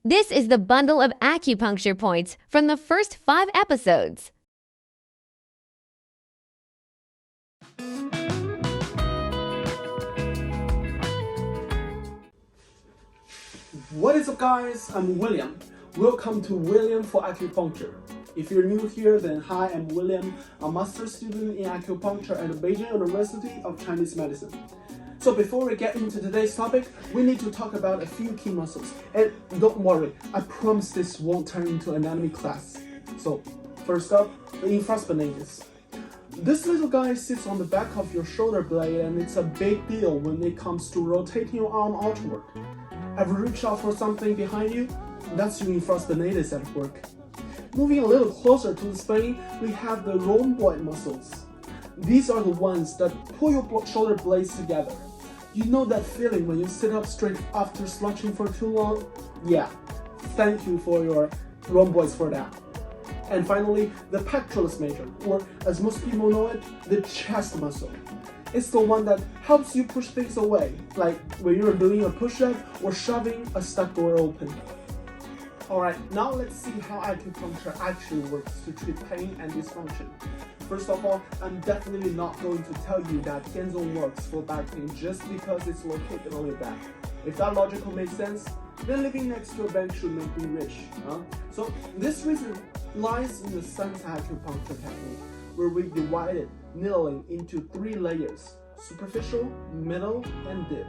This is the bundle of acupuncture points from the first 5 episodes. What is up, guys? I'm William. Welcome to William for Acupuncture. If you're new here, then hi, I'm William, a master's student in acupuncture at the Beijing University of Chinese Medicine. So before we get into today's topic, we need to talk about a few key muscles. And don't worry, I promise this won't turn into anatomy class. So first up, the infraspinatus. This little guy sits on the back of your shoulder blade, and it's a big deal when it comes to rotating your arm outward. Have you reached out for something behind you? That's your infraspinatus at work. Moving a little closer to the spine, we have the rhomboid muscles. These are the ones that pull your shoulder blades together. You know that feeling when you sit up straight after slouching for too long? Yeah, thank you for your rhomboids for that. And finally, the pectoralis major, or as most people know it, the chest muscle. It's the one that helps you push things away, like when you're doing a push-up or shoving a stuck door open. Alright, now let's see how acupuncture actually works to treat pain and dysfunction. First of all, I'm definitely not going to tell you that Kenzo works for back pain just because it's located on your back. If that logical makes sense, then living next to a bank should make me rich. So this reason lies in the SanCai Acupuncture technique, where we divided needling into 3 layers: superficial, middle, and deep.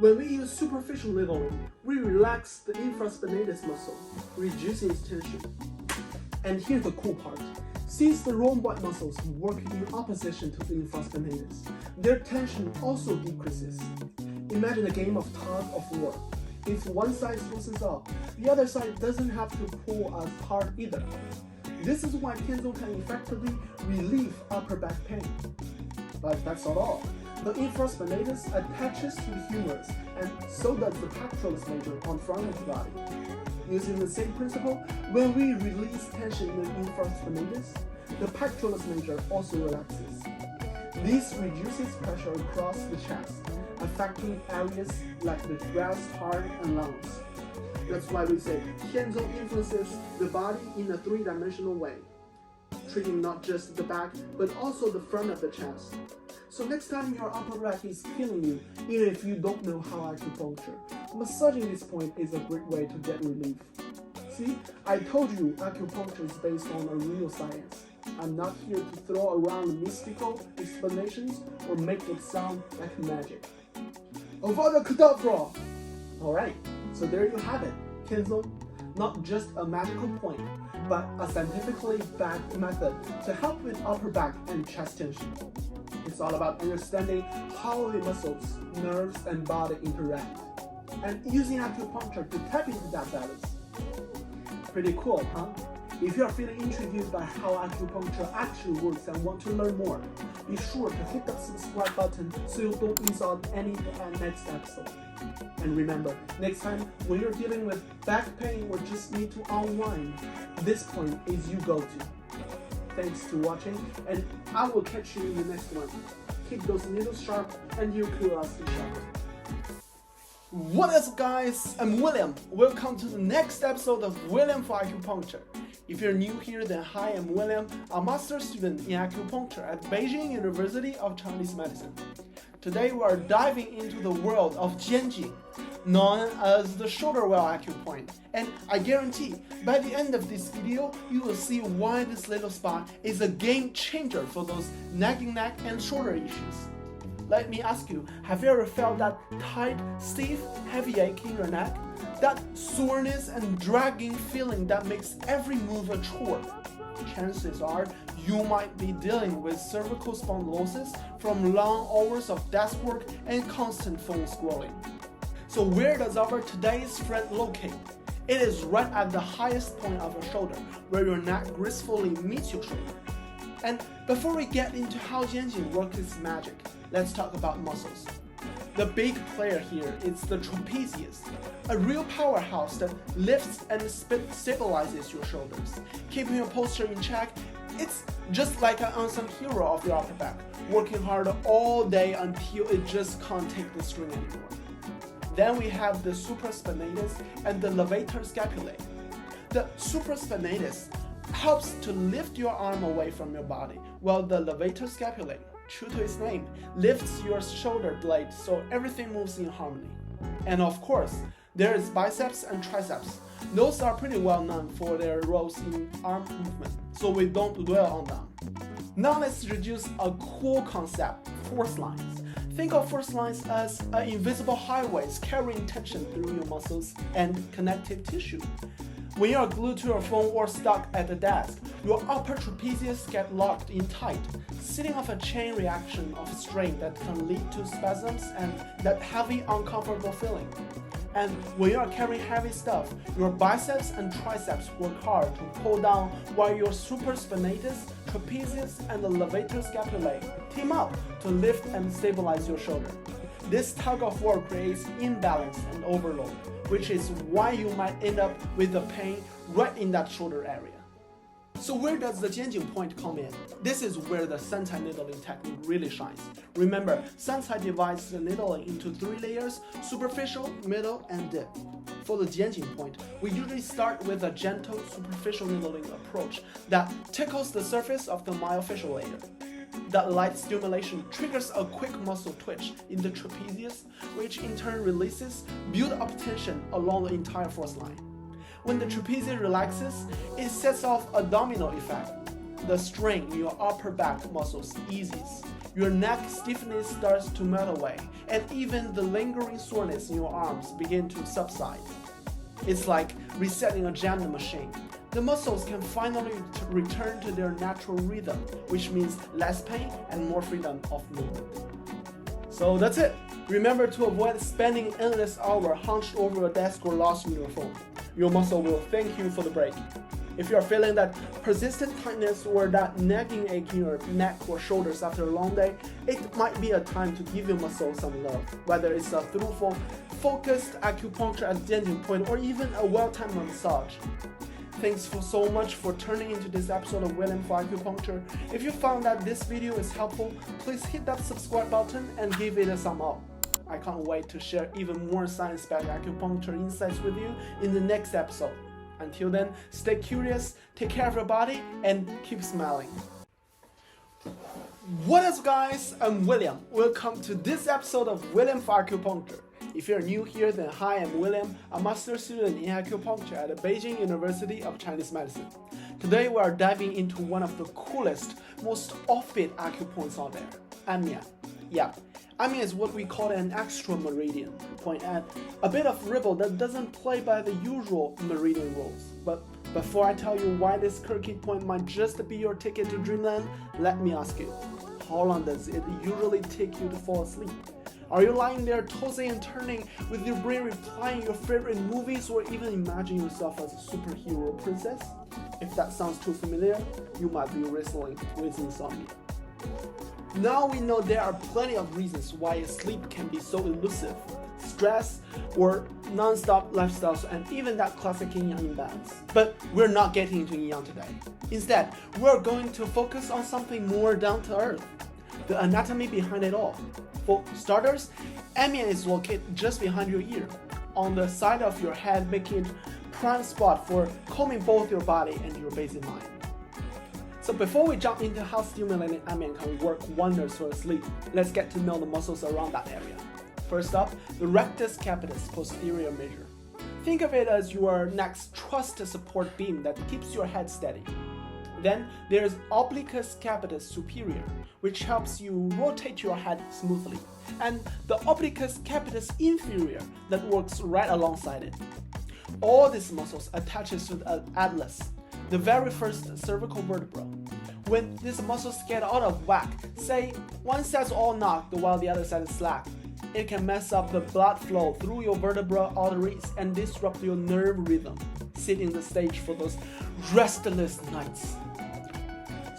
When we use superficial needling, we relax the infraspinatus muscle, reducing its tension. And here's the cool part. Since the rhomboid muscles work in opposition to the infraspinatus, their tension also decreases. Imagine a game of tug of war. If one side loosens up, the other side doesn't have to pull as hard either. This is why Kenzo can effectively relieve upper back pain. But that's not all. The infraspinatus attaches to the humerus, and so does the pectoralis major on front of the body. Using the same principle, when we release tension in the infraspinatus, the pectoralis major also relaxes. This reduces pressure across the chest, affecting areas like the breast, heart, and lungs. That's why we say Kenzo influences the body in a 3-dimensional way, treating not just the back, but also the front of the chest. So next time your upper back is killing you, even if you don't know how acupuncture, massaging this point is a great way to get relief. See, I told you acupuncture is based on a real science. I'm not here to throw around mystical explanations or make it sound like magic. Avada Kedavra! Alright, so there you have it. Kenzo, not just a magical point, but a scientifically backed method to help with upper back and chest tension. It's all about understanding how the muscles, nerves, and body interact, and using acupuncture to tap into that balance. Pretty cool, huh? If you are feeling intrigued by how acupuncture actually works and want to learn more, be sure to hit that subscribe button so you don't miss out any of our next episode. And remember, next time when you're dealing with back pain or just need to unwind, this point is you go to. Thanks for watching, and I will catch you in the next one. Keep those needles sharp and your curiosity sharp. What is up, guys? I'm William. Welcome to the next episode of William for Acupuncture. If you're new here, then hi, I'm William, a master's student in acupuncture at Beijing University of Chinese Medicine. Today we are diving into the world of Jianjing, known as the shoulder well acupoint, and I guarantee by the end of this video you will see why this little spot is a game changer for those nagging neck and shoulder issues. Let me ask you, have you ever felt that tight, stiff, heavy ache in your neck? That soreness and dragging feeling that makes every move a chore? Chances are you might be dealing with cervical spondylosis from long hours of desk work and constant phone scrolling. So where does our today's friend locate? It is right at the highest point of your shoulder, where your neck gracefully meets your shoulder. And before we get into how Jianjing works its magic, let's talk about muscles. The big player here is the trapezius, a real powerhouse that lifts and stabilizes your shoulders, keeping your posture in check. It's just like an unsung hero of your upper back, working hard all day until it just can't take the string anymore. Then we have the supraspinatus and the levator scapulae. The supraspinatus helps to lift your arm away from your body, while the levator scapulae, true to its name, lifts your shoulder blade so everything moves in harmony. And of course, there is biceps and triceps. Those are pretty well known for their roles in arm movement, so we don't dwell on them. Now let's introduce a cool concept, force lines. Think of force lines as invisible highways carrying tension through your muscles and connective tissue. When you are glued to your phone or stuck at the desk, your upper trapezius get locked in tight, setting off a chain reaction of strain that can lead to spasms and that heavy, uncomfortable feeling. And when you are carrying heavy stuff, your biceps and triceps work hard to pull down while your supraspinatus, trapezius, and the levator scapulae team up to lift and stabilize your shoulder. This tug of war creates imbalance and overload, which is why you might end up with the pain right in that shoulder area. So where does the jianjing point come in? This is where the SanCai needling technique really shines. Remember, SanCai divides the needling into 3 layers: superficial, middle, and deep. For the jianjing point, we usually start with a gentle superficial needling approach that tickles the surface of the myofascial layer. That light stimulation triggers a quick muscle twitch in the trapezius, which in turn releases built-up tension along the entire force line. When the trapezius relaxes, it sets off a domino effect. The strain in your upper back muscles eases, your neck stiffness starts to melt away, and even the lingering soreness in your arms begin to subside. It's like resetting a jammed machine. The muscles can finally return to their natural rhythm, which means less pain and more freedom of movement. So that's it. Remember to avoid spending endless hours hunched over a desk or lost in your phone. Your muscle will thank you for the break. If you are feeling that persistent tightness or that nagging ache in your neck or shoulders after a long day, it might be a time to give your muscle some love, whether it's a through focused acupuncture at the jianjing point or even a well-timed massage. Thanks so much for tuning into this episode of William for Acupuncture. If you found that this video is helpful, please hit that subscribe button and give it a thumb up. I can't wait to share even more science-backed acupuncture insights with you in the next episode. Until then, stay curious, take care of your body, and keep smiling. What is up, guys? I'm William. Welcome to this episode of William for Acupuncture. If you're new here, then hi, I'm William, a master's student in acupuncture at the Beijing University of Chinese Medicine. Today we are diving into one of the coolest, most offbeat acupoints out there, Amian. Yeah, Amian is what we call an extra meridian point at a bit of ripple that doesn't play by the usual meridian rules. But before I tell you why this quirky point might just be your ticket to dreamland, let me ask you, how long does it usually take you to fall asleep? Are you lying there tossing and turning with your brain replying your favorite movies or even imagining yourself as a superhero princess? If that sounds too familiar, you might be wrestling with insomnia. Now we know there are plenty of reasons why sleep can be so elusive. Stress or non-stop lifestyles and even that classic yin-yang imbalance. But we're not getting into yin-yang today. Instead, we're going to focus on something more down to earth. The anatomy behind it all. For starters, Amian is located just behind your ear, on the side of your head, making it prime spot for calming both your body and your basic mind. So before we jump into how stimulating Amian can work wonders for sleep, let's get to know the muscles around that area. First up, the rectus capitis posterior major. Think of it as your neck's trusted support beam that keeps your head steady. Then there's obliquus capitis superior, which helps you rotate your head smoothly, and the obliquus capitis inferior that works right alongside it. All these muscles attaches to the atlas, the very first cervical vertebra. When these muscles get out of whack, say one side's all knocked while the other side is slack, it can mess up the blood flow through your vertebral arteries and disrupt your nerve rhythm, setting the stage for those restless nights.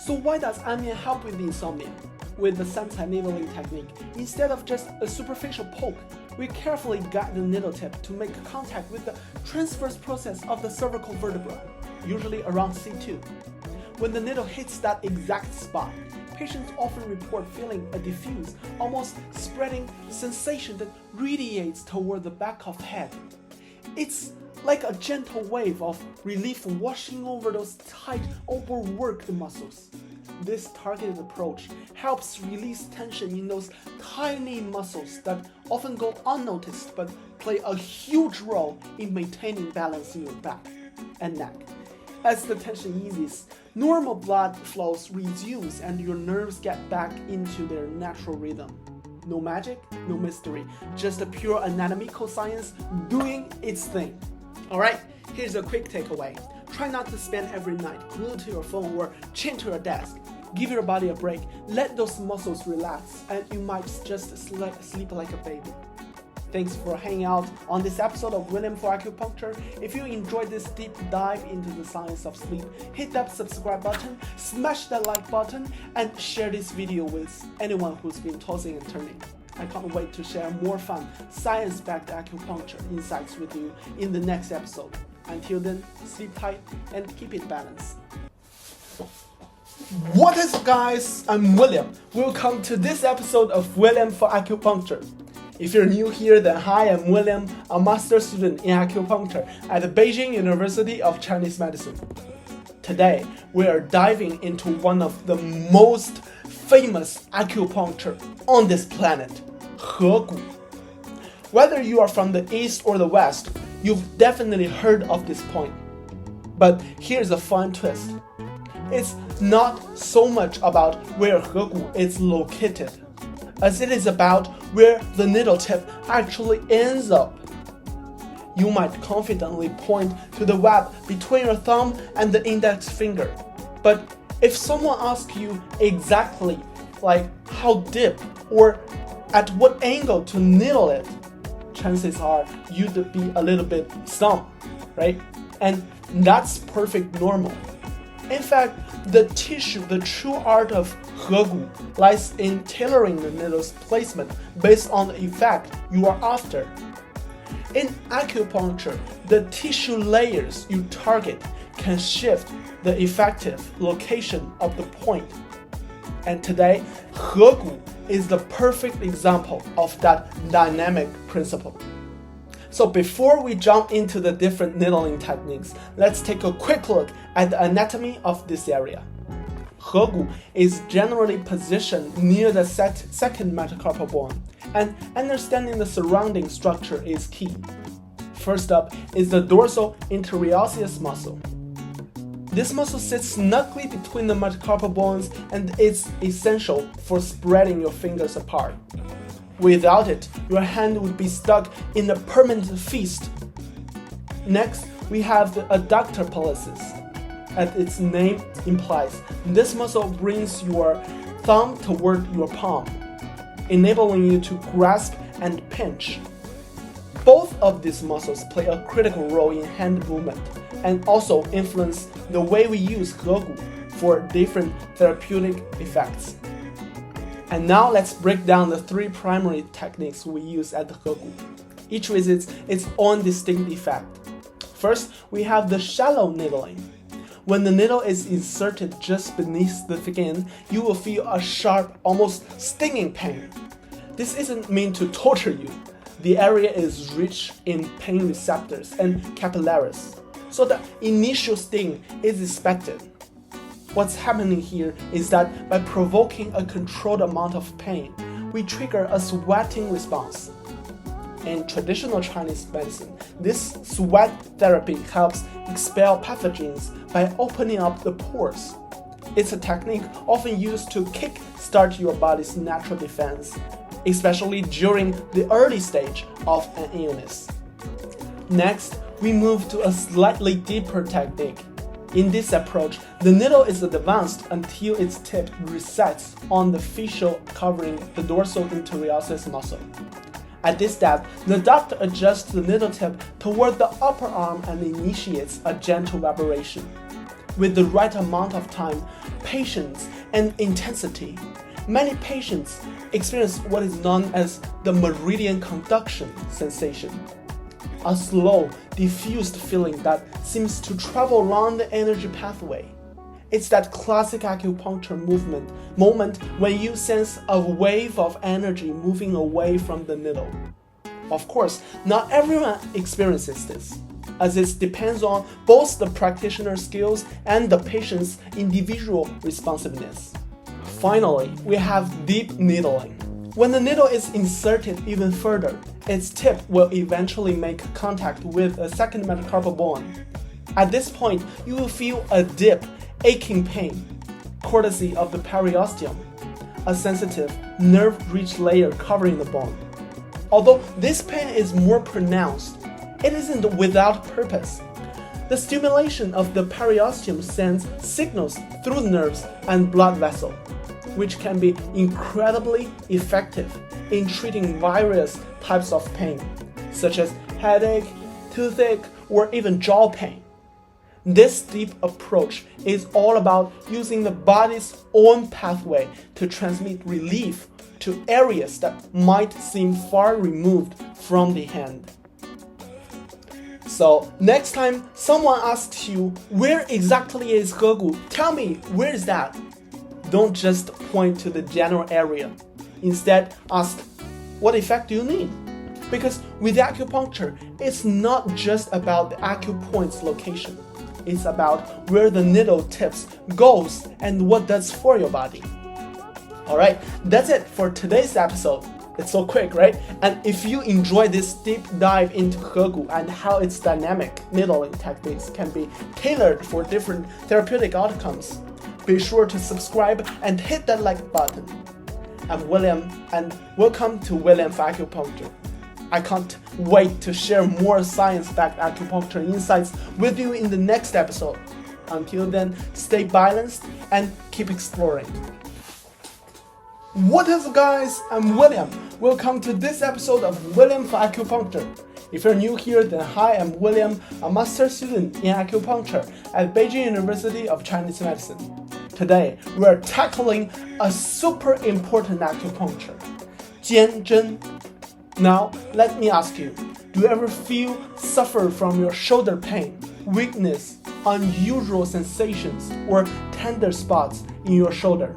So why does Amian help with the insomnia? With the SanCai needling technique, instead of just a superficial poke, we carefully guide the needle tip to make contact with the transverse process of the cervical vertebra, usually around C2. When the needle hits that exact spot, patients often report feeling a diffuse, almost spreading sensation that radiates toward the back of the head. It's like a gentle wave of relief washing over those tight, overworked muscles. This targeted approach helps release tension in those tiny muscles that often go unnoticed but play a huge role in maintaining balance in your back and neck. As the tension eases, normal blood flows resumes and your nerves get back into their natural rhythm. No magic, no mystery, just a pure anatomical science doing its thing. Alright, here's a quick takeaway. Try not to spend every night glued to your phone or chained to your desk. Give your body a break, let those muscles relax, and you might just sleep like a baby. Thanks for hanging out on this episode of William for Acupuncture. If you enjoyed this deep dive into the science of sleep, hit that subscribe button, smash that like button, and share this video with anyone who's been tossing and turning. I can't wait to share more fun, science-backed acupuncture insights with you in the next episode. Until then, sleep tight and keep it balanced. What is up, guys? I'm William. Welcome to this episode of William for Acupuncture. If you're new here, then hi, I'm William, a master's student in acupuncture at the Beijing University of Chinese Medicine. Today, we are diving into one of the most famous acupuncture on this planet, He Gu. Whether you are from the east or the west, you've definitely heard of this point. But here's a fun twist. It's not so much about where He Gu is located, as it is about where the needle tip actually ends up. You might confidently point to the web between your thumb and the index finger. But if someone asks you exactly like how deep or at what angle to needle it, chances are you'd be a little bit stumped, right? And that's perfect normal. In fact, the true art of He Gu lies in tailoring the needle's placement based on the effect you are after. In acupuncture, the tissue layers you target can shift the effective location of the point. And today, He Gu is the perfect example of that dynamic principle. So before we jump into the different needling techniques, let's take a quick look at the anatomy of this area. He Gu is generally positioned near the second metacarpal bone, and understanding the surrounding structure is key. First up is the dorsal interosseous muscle. This muscle sits snugly between the metacarpal bones and is essential for spreading your fingers apart. Without it, your hand would be stuck in a permanent fist. Next, we have the adductor pollicis. As its name implies, this muscle brings your thumb toward your palm, enabling you to grasp and pinch. Both of these muscles play a critical role in hand movement and also influence the way we use He Gu for different therapeutic effects. And now let's break down the three primary techniques we use at the He Gu, each with its own distinct effect. First, we have the shallow needling. When the needle is inserted just beneath the skin, you will feel a sharp, almost stinging pain. This isn't meant to torture you. The area is rich in pain receptors and capillaries, so the initial sting is expected. What's happening here is that by provoking a controlled amount of pain, we trigger a sweating response. In traditional Chinese medicine, this sweat therapy helps expel pathogens by opening up the pores. It's a technique often used to kick-start your body's natural defense, especially during the early stage of an illness. Next, we move to a slightly deeper technique. In this approach, the needle is advanced until its tip resets on the fascia covering the dorsal interosseous muscle. At this step, the doctor adjusts the needle tip toward the upper arm and initiates a gentle vibration. With the right amount of time, patience, and intensity, many patients experience what is known as the meridian conduction sensation, a slow, diffused feeling that seems to travel along the energy pathway. It's that classic acupuncture moment when you sense a wave of energy moving away from the needle. Of course, not everyone experiences this, as it depends on both the practitioner's skills and the patient's individual responsiveness. Finally, we have deep needling. When the needle is inserted even further, its tip will eventually make contact with a second metacarpal bone. At this point, you will feel a deep, aching pain, courtesy of the periosteum, a sensitive, nerve-rich layer covering the bone. Although this pain is more pronounced, it isn't without purpose. The stimulation of the periosteum sends signals through the nerves and blood vessel, which can be incredibly effective in treating various types of pain, such as headache, toothache, or even jaw pain. This deep approach is all about using the body's own pathway to transmit relief to areas that might seem far removed from the hand. So next time someone asks you, where exactly is Gegu? Tell me, where is that? Don't just point to the general area. Instead, ask, what effect do you need? Because with acupuncture, it's not just about the acupoint's location. It's about where the needle tips goes and what does for your body. Alright, that's it for today's episode. It's so quick, right? And if you enjoy this deep dive into Gegu and how its dynamic needling techniques can be tailored for different therapeutic outcomes, be sure to subscribe and hit that like button. I'm William, and welcome to William for Acupuncture. I can't wait to share more science-backed acupuncture insights with you in the next episode. Until then, stay balanced and keep exploring. What is up, guys? I'm William. Welcome to this episode of William for Acupuncture. If you're new here, then hi, I'm William, a master student in acupuncture at Beijing University of Chinese Medicine. Today, we're tackling a super important acupuncture, Jian Zhen. Now, let me ask you, do you ever suffer from your shoulder pain, weakness, unusual sensations, or tender spots in your shoulder?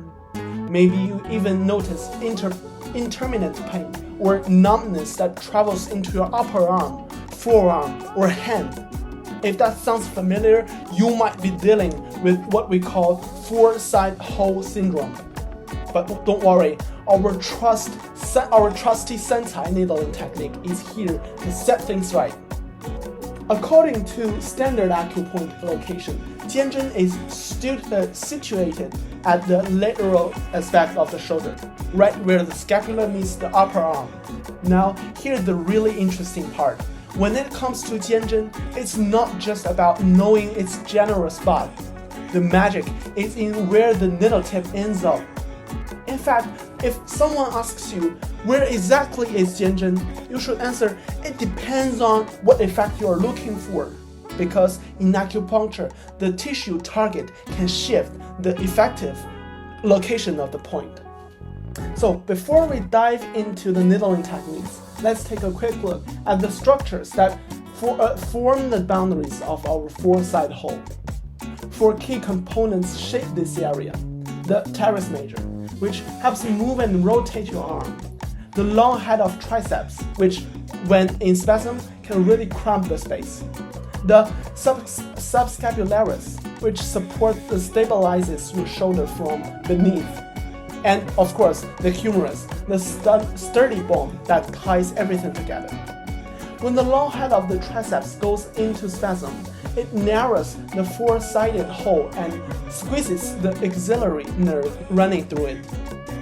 Maybe you even notice intermittent pain or numbness that travels into your upper arm, forearm, or hand. If that sounds familiar, you might be dealing with what we call four-side hole syndrome. But don't worry, our trusty SanCai needling technique is here to set things right. According to standard acupoint location, Jian Zhen is situated at the lateral aspect of the shoulder, right where the scapula meets the upper arm. Now, here's the really interesting part. When it comes to Jian Zhen, it's not just about knowing its general spot. The magic is in where the needle tip ends up. In fact, if someone asks you, where exactly is Jian Zhen, you should answer, it depends on what effect you are looking for. Because in acupuncture, the tissue target can shift the effective location of the point. So before we dive into the needling techniques, let's take a quick look at the structures that form the boundaries of our four-side hole. Four key components shape this area: the teres major, which helps move and rotate your arm; the long head of triceps, which, when in spasm, can really cramp the space; the subscapularis, which supports and stabilizes your shoulder from beneath; and, of course, the humerus, the sturdy bone that ties everything together. When the long head of the triceps goes into spasm, it narrows the four-sided hole and squeezes the axillary nerve running through it,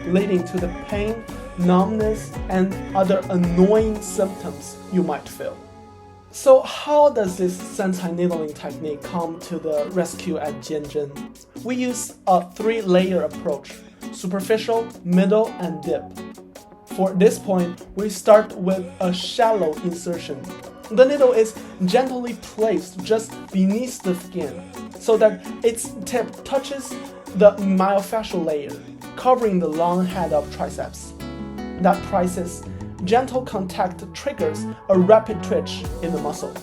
leading to the pain, numbness, and other annoying symptoms you might feel. So how does this SanCai needling technique come to the rescue at Jian Zhen? We use a three-layer approach: superficial, middle, and deep. For this point, we start with a shallow insertion. The needle is gently placed just beneath the skin so that its tip touches the myofascial layer, covering the long head of triceps. That process, gentle contact triggers a rapid twitch in the muscle.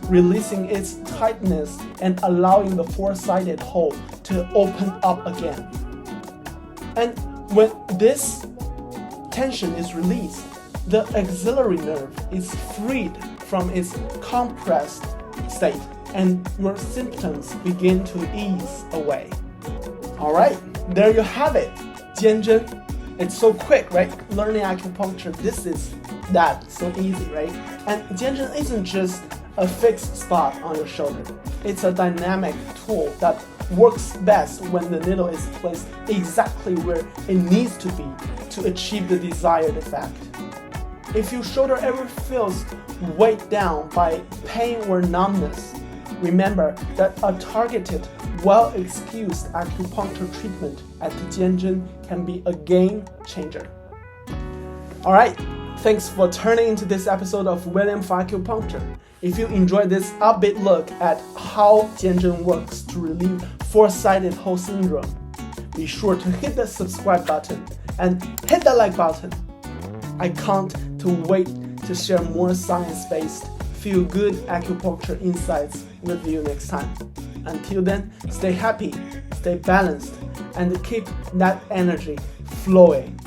releasing its tightness and allowing the four-sided hole to open up again. And when this tension is released, the axillary nerve is freed from its compressed state, and your symptoms begin to ease away. Alright, there you have it. 肩针. It's so quick, right? Learning acupuncture, this is that, so easy, right? And 肩针 isn't just a fixed spot on your shoulder. It's a dynamic tool that works best when the needle is placed exactly where it needs to be to achieve the desired effect. If your shoulder ever feels weighed down by pain or numbness, remember that a targeted, well-excused acupuncture treatment at the 肩针 can be a game changer. Alright, thanks for turning into this episode of William for Acupuncture. If you enjoyed this upbeat look at how 肩针 works to relieve four-sided hole syndrome, be sure to hit the subscribe button and hit the like button. I can't wait to share more science-based, feel-good acupuncture insights with you next time. Until then, stay happy, stay balanced, and keep that energy flowing.